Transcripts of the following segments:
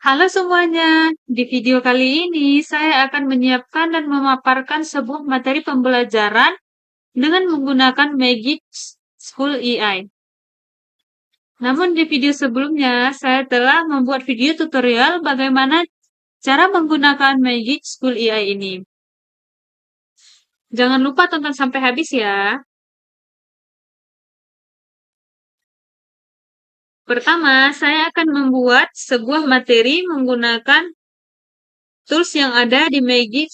Halo semuanya, di video kali ini saya akan menyiapkan dan memaparkan sebuah materi pembelajaran dengan menggunakan Magic School AI. Namun di video sebelumnya, saya telah membuat video tutorial bagaimana cara menggunakan Magic School AI ini. Jangan lupa tonton sampai habis ya. Pertama, saya akan membuat sebuah materi menggunakan tools yang ada di Magic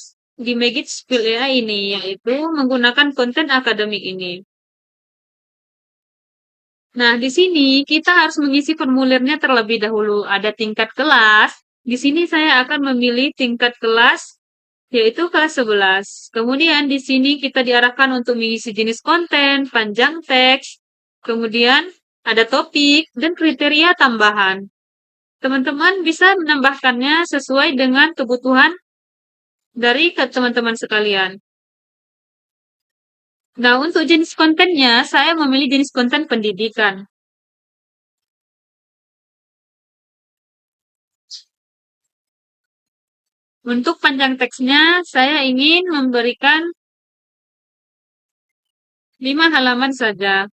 School AI ini, yaitu menggunakan konten akademik ini. Nah, di sini kita harus mengisi formulirnya terlebih dahulu. Ada tingkat kelas. Di sini saya akan memilih tingkat kelas, yaitu kelas 11. Kemudian di sini kita diarahkan untuk mengisi jenis konten, panjang teks, kemudian ada topik, dan kriteria tambahan. Teman-teman bisa menambahkannya sesuai dengan kebutuhan dari teman-teman sekalian. Nah, untuk jenis kontennya, saya memilih jenis konten pendidikan. Untuk panjang teksnya, saya ingin memberikan 5 halaman saja.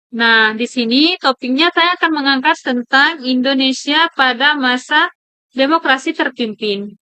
Nah, di sini topiknya saya akan mengangkat tentang Indonesia pada masa demokrasi terpimpin.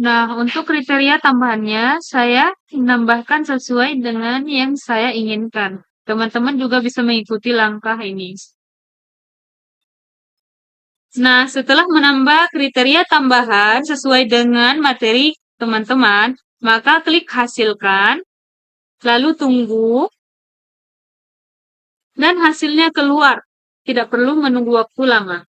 Nah, untuk kriteria tambahannya, saya menambahkan sesuai dengan yang saya inginkan. Teman-teman juga bisa mengikuti langkah ini. Nah, setelah menambah kriteria tambahan sesuai dengan materi teman-teman, maka klik hasilkan, lalu tunggu, dan hasilnya keluar. Tidak perlu menunggu waktu lama.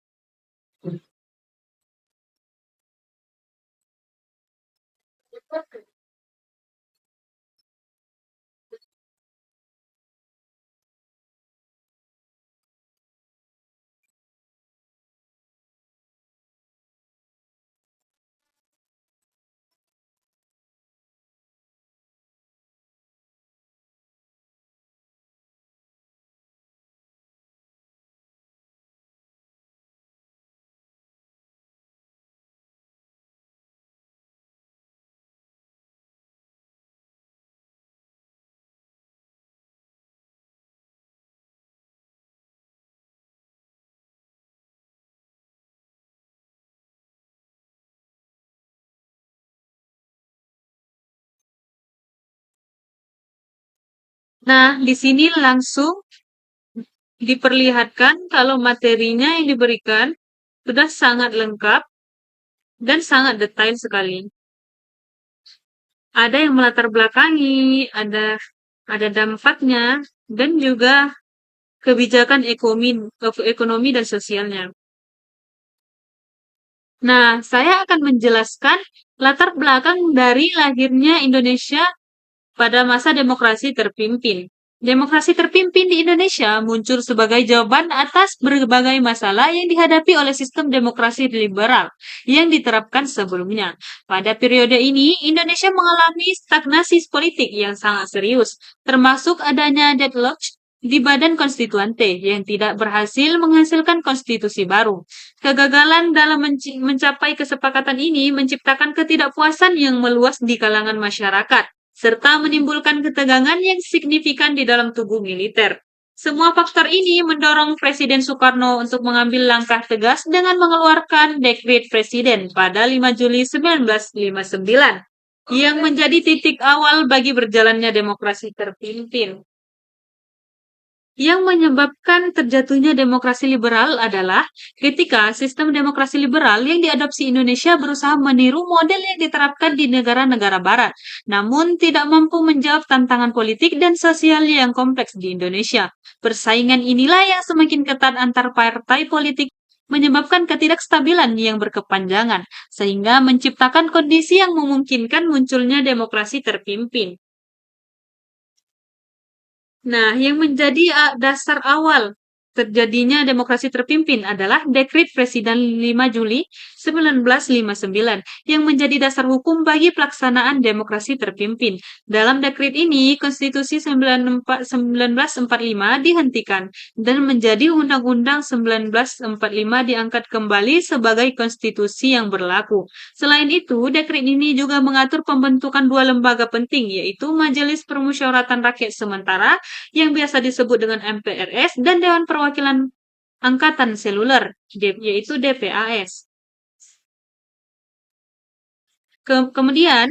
Nah, di sini langsung diperlihatkan kalau materinya yang diberikan sudah sangat lengkap dan sangat detail sekali. Ada yang melatar belakangi, ada dampaknya, dan juga kebijakan ekonomi dan sosialnya. Nah, saya akan menjelaskan latar belakang dari lahirnya Indonesia pada masa demokrasi terpimpin. Demokrasi terpimpin di Indonesia muncul sebagai jawaban atas berbagai masalah yang dihadapi oleh sistem demokrasi liberal yang diterapkan sebelumnya. Pada periode ini, Indonesia mengalami stagnasi politik yang sangat serius, termasuk adanya deadlock di Badan Konstituante yang tidak berhasil menghasilkan konstitusi baru. Kegagalan dalam mencapai kesepakatan ini menciptakan ketidakpuasan yang meluas di kalangan masyarakat, serta menimbulkan ketegangan yang signifikan di dalam tubuh militer. Semua faktor ini mendorong Presiden Soekarno untuk mengambil langkah tegas dengan mengeluarkan Dekret Presiden pada 5 Juli 1959, yang menjadi titik awal bagi berjalannya demokrasi terpimpin. Yang menyebabkan terjatuhnya demokrasi liberal adalah ketika sistem demokrasi liberal yang diadopsi Indonesia berusaha meniru model yang diterapkan di negara-negara barat, namun tidak mampu menjawab tantangan politik dan sosial yang kompleks di Indonesia. Persaingan inilah yang semakin ketat antar partai politik menyebabkan ketidakstabilan yang berkepanjangan, sehingga menciptakan kondisi yang memungkinkan munculnya demokrasi terpimpin. Nah, yang menjadi dasar awal terjadinya demokrasi terpimpin adalah Dekret Presiden 5 Juli 1959 yang menjadi dasar hukum bagi pelaksanaan demokrasi terpimpin. Dalam dekret ini, Konstitusi 1945 dihentikan dan menjadi Undang-Undang 1945 diangkat kembali sebagai konstitusi yang berlaku. Selain itu, dekret ini juga mengatur pembentukan dua lembaga penting, yaitu Majelis Permusyawaratan Rakyat Sementara yang biasa disebut dengan MPRS dan Dewan Perwakilan Angkatan Seluler, yaitu DPAS. Kemudian,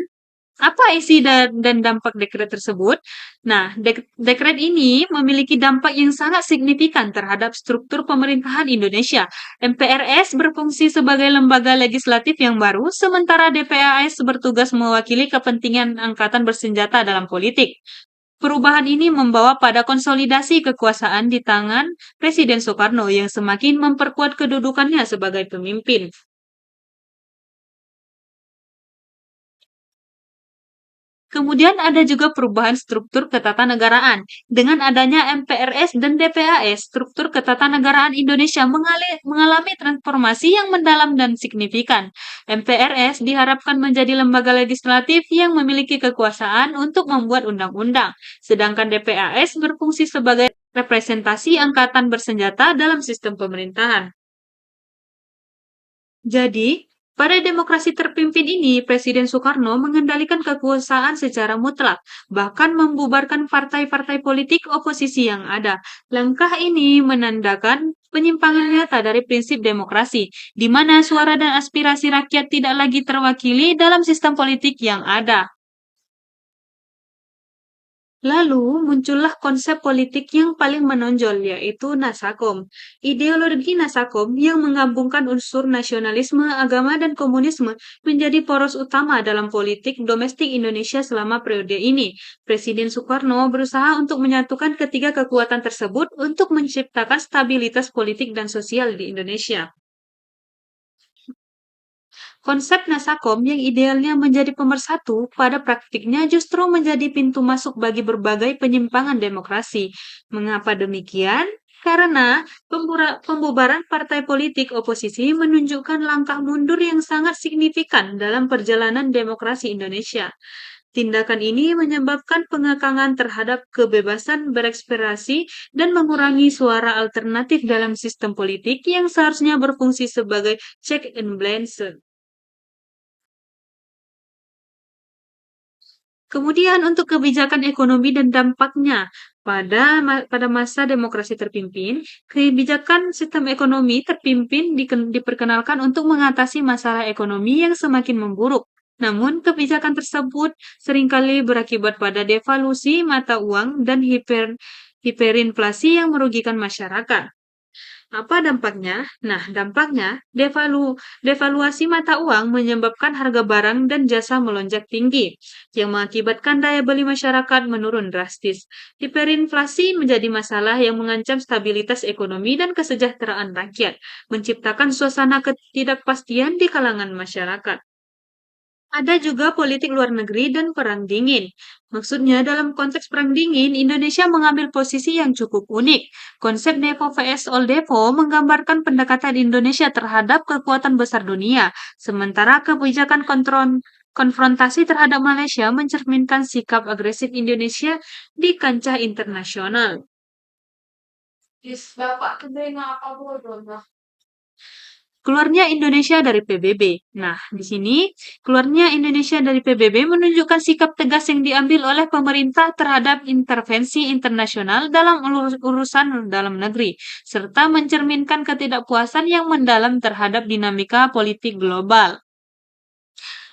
apa isi dan dampak dekret tersebut? Nah, dekret ini memiliki dampak yang sangat signifikan terhadap struktur pemerintahan Indonesia. MPRS berfungsi sebagai lembaga legislatif yang baru, sementara DPAS bertugas mewakili kepentingan angkatan bersenjata dalam politik. Perubahan ini membawa pada konsolidasi kekuasaan di tangan Presiden Soekarno yang semakin memperkuat kedudukannya sebagai pemimpin. Kemudian ada juga perubahan struktur ketatanegaraan. Dengan adanya MPRS dan DPAS, struktur ketatanegaraan Indonesia mengalami transformasi yang mendalam dan signifikan. MPRS diharapkan menjadi lembaga legislatif yang memiliki kekuasaan untuk membuat undang-undang, sedangkan DPAS berfungsi sebagai representasi angkatan bersenjata dalam sistem pemerintahan. Jadi, pada demokrasi terpimpin ini, Presiden Soekarno mengendalikan kekuasaan secara mutlak, bahkan membubarkan partai-partai politik oposisi yang ada. Langkah ini menandakan penyimpangan nyata dari prinsip demokrasi, di mana suara dan aspirasi rakyat tidak lagi terwakili dalam sistem politik yang ada. Lalu muncullah konsep politik yang paling menonjol, yaitu Nasakom. Ideologi Nasakom yang menggabungkan unsur nasionalisme, agama, dan komunisme menjadi poros utama dalam politik domestik Indonesia selama periode ini. Presiden Soekarno berusaha untuk menyatukan ketiga kekuatan tersebut untuk menciptakan stabilitas politik dan sosial di Indonesia. Konsep Nasakom yang idealnya menjadi pemersatu, pada praktiknya justru menjadi pintu masuk bagi berbagai penyimpangan demokrasi. Mengapa demikian? Karena pembubaran partai politik oposisi menunjukkan langkah mundur yang sangat signifikan dalam perjalanan demokrasi Indonesia. Tindakan ini menyebabkan pengekangan terhadap kebebasan berekspresi dan mengurangi suara alternatif dalam sistem politik yang seharusnya berfungsi sebagai check and balance. Kemudian untuk kebijakan ekonomi dan dampaknya pada masa demokrasi terpimpin, kebijakan sistem ekonomi terpimpin diperkenalkan untuk mengatasi masalah ekonomi yang semakin memburuk. Namun, kebijakan tersebut seringkali berakibat pada devaluasi mata uang dan hiperinflasi yang merugikan masyarakat. Apa dampaknya? Nah, dampaknya devaluasi mata uang menyebabkan harga barang dan jasa melonjak tinggi, yang mengakibatkan daya beli masyarakat menurun drastis. Hiperinflasi menjadi masalah yang mengancam stabilitas ekonomi dan kesejahteraan rakyat, menciptakan suasana ketidakpastian di kalangan masyarakat. Ada juga politik luar negeri dan perang dingin. Maksudnya dalam konteks perang dingin, Indonesia mengambil posisi yang cukup unik. Konsep Nepo vs Old Depo menggambarkan pendekatan Indonesia terhadap kekuatan besar dunia, sementara kebijakan konfrontasi terhadap Malaysia mencerminkan sikap agresif Indonesia di kancah internasional. Yes, Bapak, keluarnya Indonesia dari PBB. Nah, di sini keluarnya Indonesia dari PBB menunjukkan sikap tegas yang diambil oleh pemerintah terhadap intervensi internasional dalam urusan dalam negeri, serta mencerminkan ketidakpuasan yang mendalam terhadap dinamika politik global.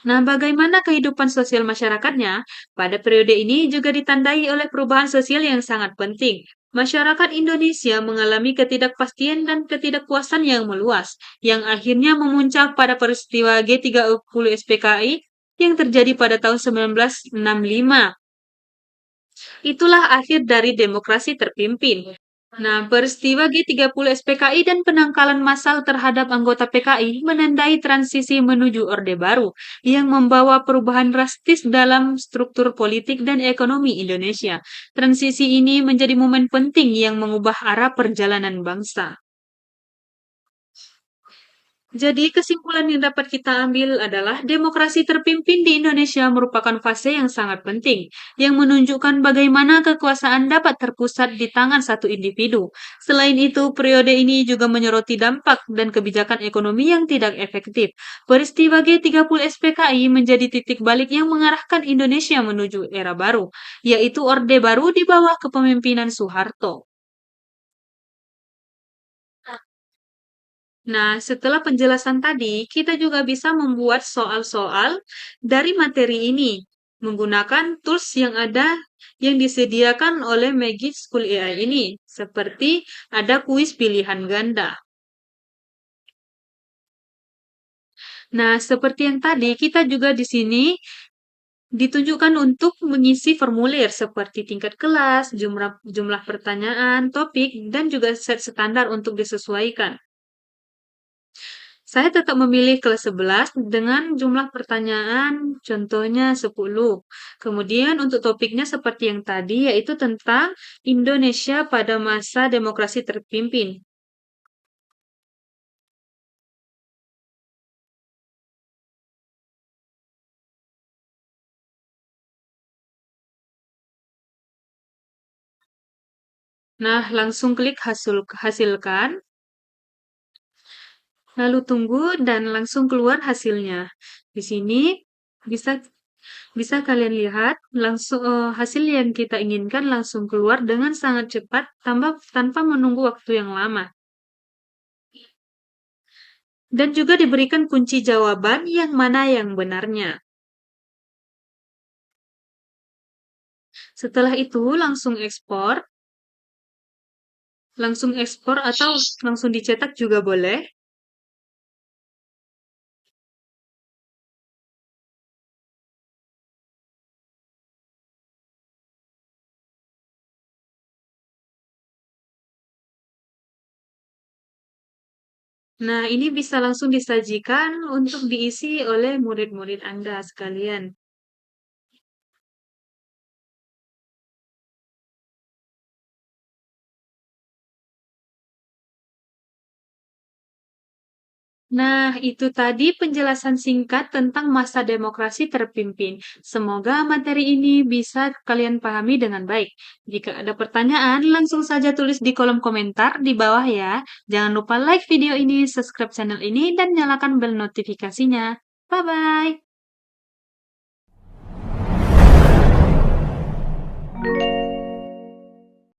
Nah, bagaimana kehidupan sosial masyarakatnya? Pada periode ini juga ditandai oleh perubahan sosial yang sangat penting. Masyarakat Indonesia mengalami ketidakpastian dan ketidakpuasan yang meluas, yang akhirnya memuncak pada peristiwa G30 SPKI yang terjadi pada tahun 1965. Itulah akhir dari demokrasi terpimpin. Nah, peristiwa G30 SPKI dan penangkalan massal terhadap anggota PKI menandai transisi menuju Orde Baru yang membawa perubahan drastis dalam struktur politik dan ekonomi Indonesia. Transisi ini menjadi momen penting yang mengubah arah perjalanan bangsa. Jadi, kesimpulan yang dapat kita ambil adalah demokrasi terpimpin di Indonesia merupakan fase yang sangat penting, yang menunjukkan bagaimana kekuasaan dapat terpusat di tangan satu individu. Selain itu, periode ini juga menyoroti dampak dan kebijakan ekonomi yang tidak efektif. Peristiwa G30 SPKI menjadi titik balik yang mengarahkan Indonesia menuju era baru, yaitu Orde Baru di bawah kepemimpinan Soeharto. Nah, setelah penjelasan tadi, kita juga bisa membuat soal-soal dari materi ini menggunakan tools yang ada yang disediakan oleh Magic School AI ini, seperti ada kuis pilihan ganda. Nah, seperti yang tadi, kita juga di sini ditunjukkan untuk mengisi formulir seperti tingkat kelas, jumlah, jumlah pertanyaan, topik, dan juga set standar untuk disesuaikan. Saya tetap memilih kelas 11 dengan jumlah pertanyaan contohnya 10. Kemudian untuk topiknya seperti yang tadi yaitu tentang Indonesia pada masa demokrasi terpimpin. Nah, langsung klik hasilkan, lalu tunggu dan langsung keluar hasilnya. Di sini bisa bisa kalian lihat langsung hasil yang kita inginkan langsung keluar dengan sangat cepat tanpa menunggu waktu yang lama. Dan juga diberikan kunci jawaban yang mana yang benarnya. Setelah itu langsung ekspor atau langsung dicetak juga boleh. Nah, ini bisa langsung disajikan untuk diisi oleh murid-murid Anda sekalian. Nah, itu tadi penjelasan singkat tentang masa demokrasi terpimpin. Semoga materi ini bisa kalian pahami dengan baik. Jika ada pertanyaan, langsung saja tulis di kolom komentar di bawah ya. Jangan lupa like video ini, subscribe channel ini, dan nyalakan bel notifikasinya. Bye-bye!